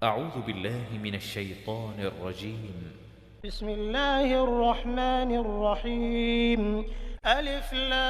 أعوذ بالله من الشيطان الرجيم. بسم الله الرحمن الرحيم. ألف لام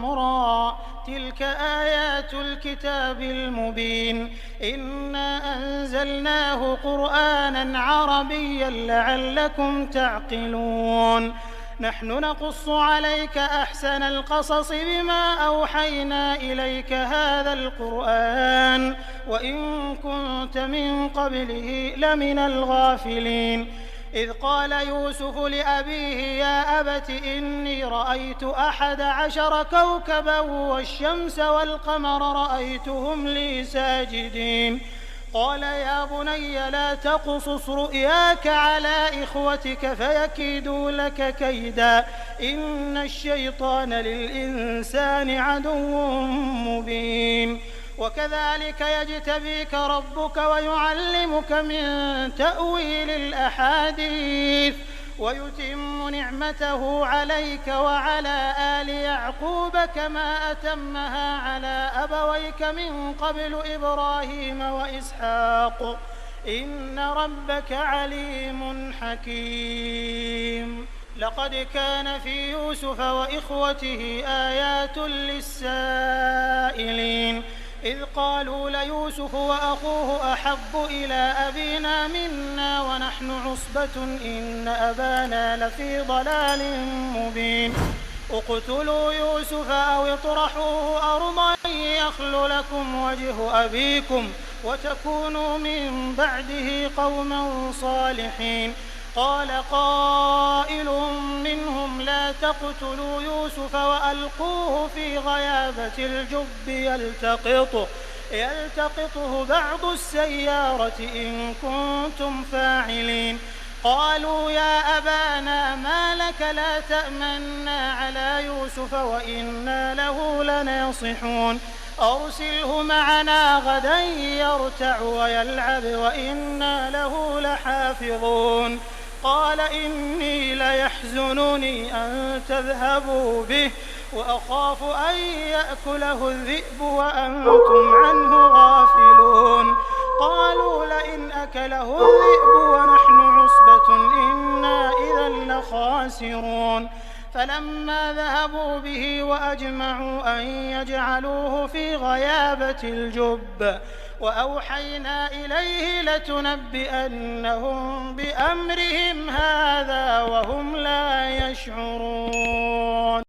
را، تلك آيات الكتاب المبين. إنا أنزلناه قرآنا عربيا لعلكم تعقلون. نحن نقص عليك أحسن القصص بما أوحينا إليك هذا القرآن وإن كنت من قبله لمن الغافلين. إذ قال يوسف لأبيه يا أبت إني رأيت 11 كوكبا والشمس والقمر رأيتهم لي ساجدين. قال يا بني لا تقصص رؤياك على إخوتك فيكيدوا لك كيدا إن الشيطان للإنسان عدو مبين. وكذلك يجتبيك ربك ويعلمك من تأويل الأحاديث ويتم نعمته عليك وعلى آل يعقوب كما أتمها على أبويك من قبل إبراهيم وإسحاق إن ربك عليم حكيم. لقد كان في يوسف وإخوته آيات للسائلين إذ قالوا ليوسف وأخوه أحب إلى أبينا منا ونحن عصبة إن أبانا لفي ضلال مبين. اقتلوا يوسف أو اطرحوه أرضا يخل لكم وجه أبيكم وتكونوا من بعده قوما صالحين. قال قائل منهم لا تقتلوا يوسف وألقوه في غيابة الجب يلتقطه بعض السيارة إن كنتم فاعلين. قالوا يا أبانا ما لك لا تأمنا على يوسف وإنا له لناصحون. أرسله معنا غدا يرتع ويلعب وإنا له لحافظون. قال إني ليحزنني أن تذهبوا به وأخاف أن يأكله الذئب وأنتم عنه غافلون. قالوا لئن أكله الذئب ونحن عصبة إنا إذا لخاسرون. فلما ذهبوا به وأجمعوا أن يجعلوه في غيابة الجب وأوحينا إليه لتنبئنهم بأمرهم هذا وهم لا يشعرون.